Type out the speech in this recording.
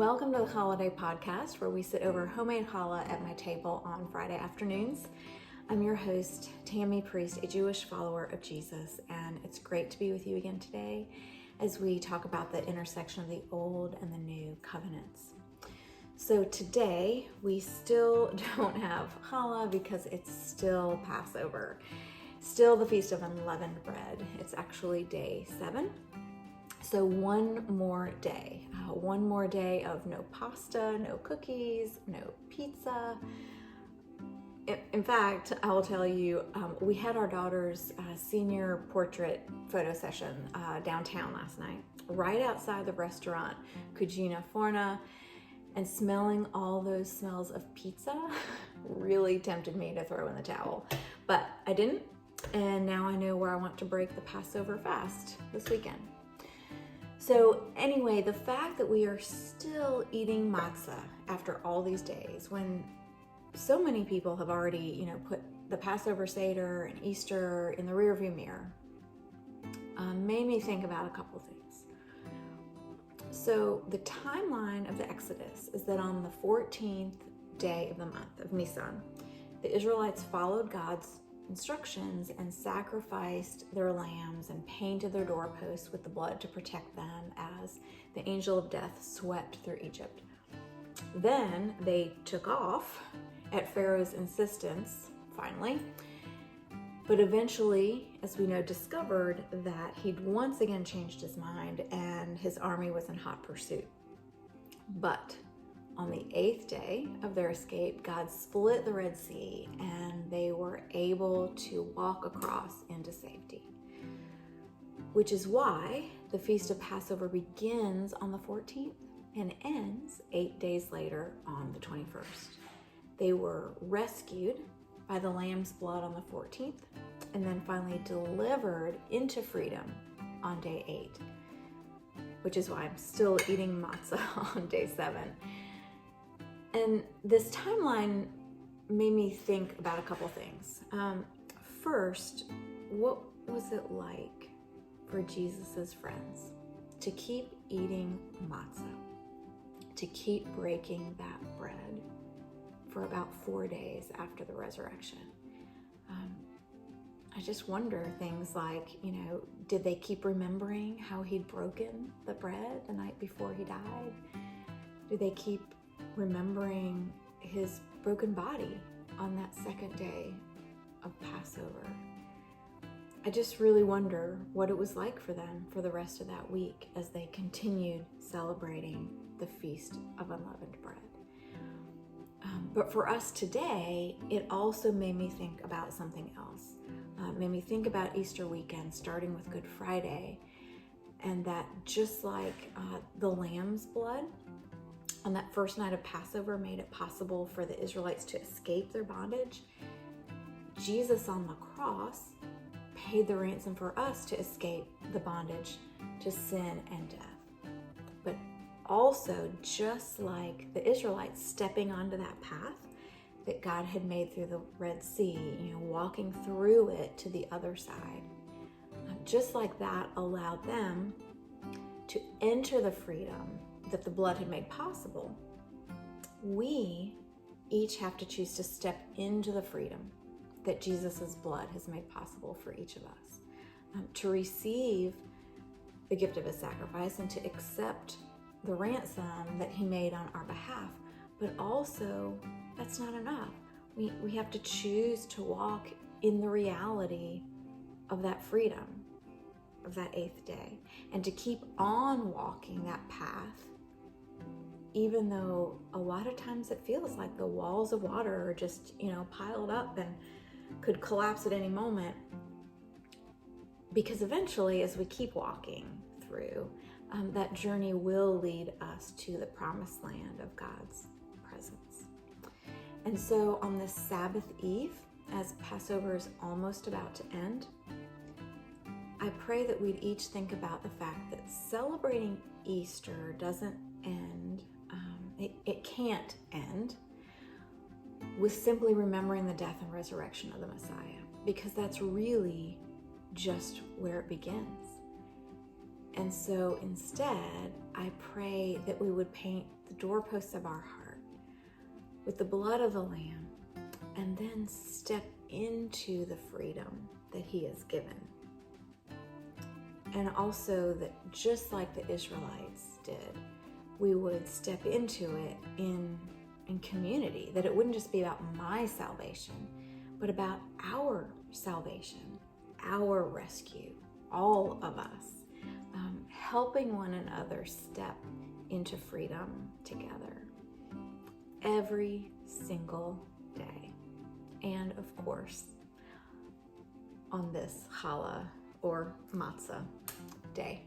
Welcome to the Holiday Podcast, where we sit over homemade challah at my table on Friday afternoons. I'm your host, Tammy, priest, a Jewish follower of Jesus, and it's great to be with you again today as we talk about the intersection of the Old and the New Covenants. So today, we still don't have challah because it's still Passover, still the Feast of Unleavened Bread. It's actually day 7. So one more day of no pasta, no cookies, no pizza. In fact, I will tell you, we had our daughter's senior portrait photo session downtown last night, right outside the restaurant Cugina Forna, and smelling all those smells of pizza really tempted me to throw in the towel, but I didn't, and now I know where I want to break the Passover fast this weekend. So anyway, the fact that we are still eating matzah after all these days, when so many people have already, put the Passover Seder and Easter in the rearview mirror, made me think about a couple things. So the timeline of the Exodus is that on the 14th day of the month of Nisan, the Israelites followed God's instructions and sacrificed their lambs and painted their doorposts with the blood to protect them as the angel of death swept through Egypt. Then they took off at Pharaoh's insistence, finally, but eventually, as we know, discovered that he'd once again changed his mind and his army was in hot pursuit. But on the 8th day of their escape, God split the Red Sea and they were able to walk across into safety. Which is why the Feast of Passover begins on the 14th and ends 8 days later on the 21st. They were rescued by the lamb's blood on the 14th and then finally delivered into freedom on day 8, which is why I'm still eating matzah on day 7. And this timeline made me think about a couple things. First, what was it like for Jesus's friends to keep eating matzah, to keep breaking that bread for about 4 days after the resurrection? I just wonder things like, did they keep remembering how he'd broken the bread the night before he died? Do they keep remembering his broken body on that second day of Passover? I just really wonder what it was like for them for the rest of that week as they continued celebrating the Feast of Unleavened Bread. But for us today, it also made me think about something else. Made me think about Easter weekend, starting with Good Friday, and that just like the lamb's blood on that first night of Passover made it possible for the Israelites to escape their bondage, Jesus on the cross paid the ransom for us to escape the bondage to sin and death. But also, just like the Israelites stepping onto that path that God had made through the Red Sea, walking through it to the other side, just like that allowed them to enter the freedom that the blood had made possible, we each have to choose to step into the freedom that Jesus's blood has made possible for each of us, to receive the gift of his sacrifice and to accept the ransom that he made on our behalf. But also, that's not enough. We have to choose to walk in the reality of that freedom, of that 8th day, and to keep on walking that path, even though a lot of times it feels like the walls of water are just, piled up and could collapse at any moment. Because eventually, as we keep walking through, that journey will lead us to the promised land of God's presence. And so on this Sabbath Eve, as Passover is almost about to end, I pray that we'd each think about the fact that celebrating Easter doesn't end, it can't end with simply remembering the death and resurrection of the Messiah, because that's really just where it begins. And so instead, I pray that we would paint the doorposts of our heart, with the blood of the Lamb, and then step into the freedom that He has given. And also that just like the Israelites did, we would step into it in community, that it wouldn't just be about my salvation, but about our salvation, our rescue, all of us, helping one another step into freedom together every single day. And of course, on this challah or matzah day.